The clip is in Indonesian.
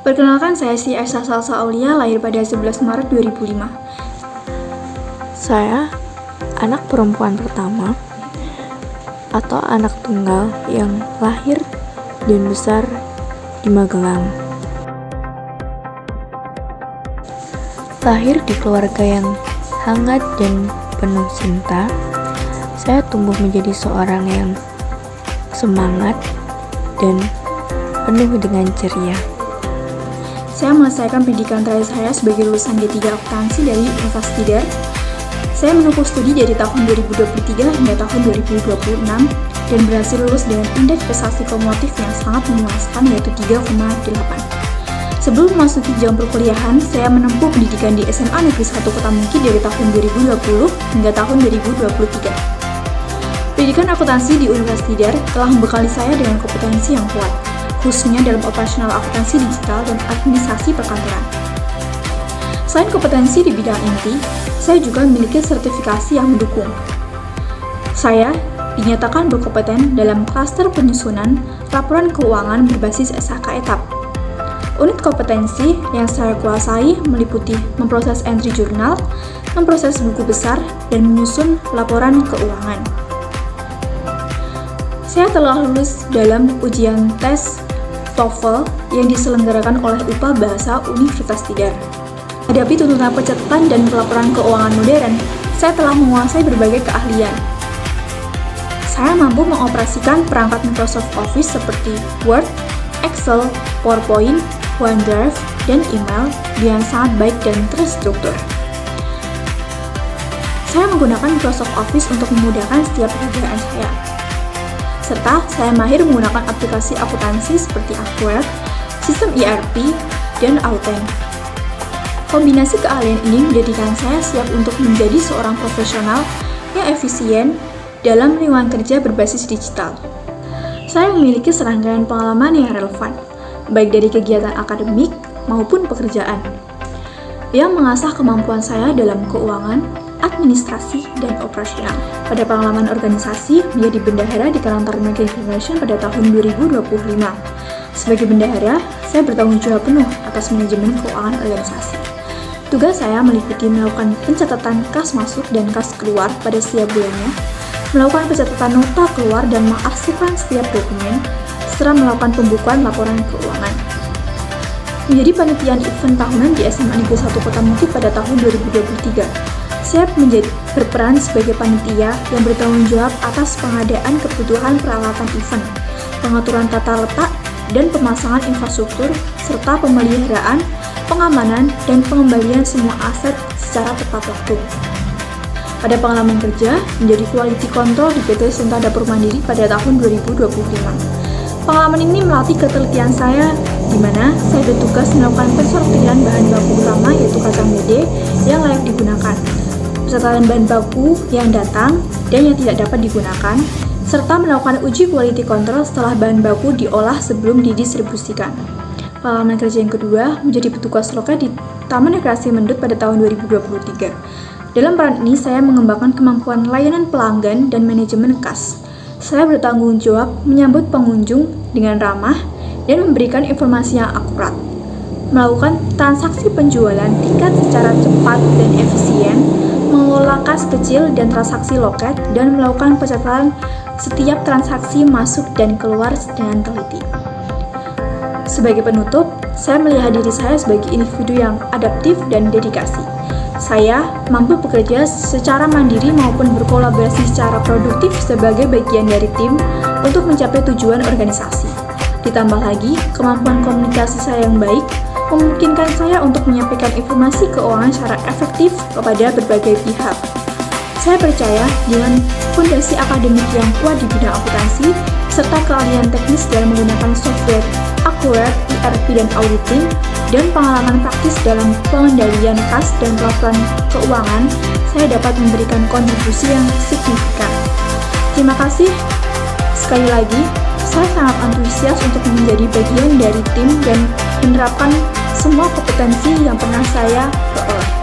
Perkenalkan, saya si Esa Salsa Aulia, lahir pada 11 Maret 2005. Saya anak perempuan pertama atau anak tunggal yang lahir dan besar di Magelang. Lahir di keluarga yang hangat dan penuh cinta, saya tumbuh menjadi seorang yang semangat dan penuh dengan ceria. Saya menyelesaikan pendidikan terakhir saya sebagai lulusan D3 Akuntansi dari Universitas Tidar. Saya menempuh studi dari tahun 2023 hingga tahun 2026 dan berhasil lulus dengan indeks prestasi kumulatif yang sangat memuaskan, yaitu 3,8. Sebelum memasuki jam perkuliahan, saya menempuh pendidikan di SMA Negeri 1 Kota Mungki dari tahun 2020 hingga tahun 2023. Pendidikan akuntansi di Universitas Tidar telah membekali saya dengan kompetensi yang kuat, khususnya dalam operasional akuntansi digital dan administrasi perkantoran. Selain kompetensi di bidang inti, saya juga memiliki sertifikasi yang mendukung. Saya dinyatakan berkompeten dalam klaster penyusunan laporan keuangan berbasis SHK etap. Unit kompetensi yang saya kuasai meliputi memproses entry jurnal, memproses buku besar, dan menyusun laporan keuangan. Saya telah lulus dalam ujian tes TOEFL yang diselenggarakan oleh UPA Bahasa Universitas Tidar. Hadapi tuntutan pencatatan dan pelaporan keuangan modern, saya telah menguasai berbagai keahlian. Saya mampu mengoperasikan perangkat Microsoft Office seperti Word, Excel, PowerPoint, OneDrive, dan email dengan sangat baik dan terstruktur. Saya menggunakan Microsoft Office untuk memudahkan setiap pekerjaan saya. Serta saya mahir menggunakan aplikasi akuntansi seperti Aquare, sistem ERP, dan Auten. Kombinasi keahlian ini menjadikan saya siap untuk menjadi seorang profesional yang efisien dalam lingkungan kerja berbasis digital. Saya memiliki serangkaian pengalaman yang relevan, baik dari kegiatan akademik maupun pekerjaan, yang mengasah kemampuan saya dalam keuangan, administrasi, dan operasional. Pada pengalaman organisasi menjadi bendahara di kantor Nike Information pada tahun 2025. Sebagai bendahara, saya bertanggung jawab penuh atas manajemen keuangan organisasi. Tugas saya meliputi melakukan pencatatan kas masuk dan kas keluar pada setiap bulannya, melakukan pencatatan nota keluar dan mengarsipkan setiap dokumen, serta melakukan pembukuan laporan keuangan. Menjadi panitian event tahunan di SMA Negeri 1 Kota Mungki pada tahun 2023. Saya berperan sebagai panitia yang bertanggung jawab atas pengadaan kebutuhan peralatan event, pengaturan tata letak dan pemasangan infrastruktur, serta pemeliharaan, pengamanan, dan pengembalian semua aset secara tepat waktu. Pada pengalaman kerja, menjadi quality control di PT Sinta Dapur Mandiri pada tahun 2025. Pengalaman ini melatih ketelitian saya, di mana saya bertugas melakukan pensortiran bahan baku utama yaitu kacang mede yang layak digunakan, pencatatan bahan baku yang datang dan yang tidak dapat digunakan, serta melakukan uji quality control setelah bahan baku diolah sebelum didistribusikan. Pengalaman kerja yang kedua menjadi petugas loket di Taman Rekreasi Mendut pada tahun 2023. Dalam peran ini, saya mengembangkan kemampuan layanan pelanggan dan manajemen kas. Saya bertanggung jawab menyambut pengunjung dengan ramah dan memberikan informasi yang akurat, melakukan transaksi penjualan tiket secara cepat dan efisien, mengelola kas kecil dan transaksi loket, dan melakukan pencatatan setiap transaksi masuk dan keluar dengan teliti. Sebagai penutup, saya melihat diri saya sebagai individu yang adaptif dan dedikasi. Saya mampu bekerja secara mandiri maupun berkolaborasi secara produktif sebagai bagian dari tim untuk mencapai tujuan organisasi. Ditambah lagi, kemampuan komunikasi saya yang baik memungkinkan saya untuk menyampaikan informasi keuangan secara efektif kepada berbagai pihak. Saya percaya dengan fondasi akademik yang kuat di bidang akuntansi, serta keahlian teknis dalam menggunakan software Aquare, ERP, dan auditing, dan pengalaman praktis dalam pengendalian kas dan pelaporan keuangan, saya dapat memberikan kontribusi yang signifikan. Terima kasih. Sekali lagi, saya sangat antusias untuk menjadi bagian dari tim dan menerapkan semua kompetensi yang pernah saya peroleh.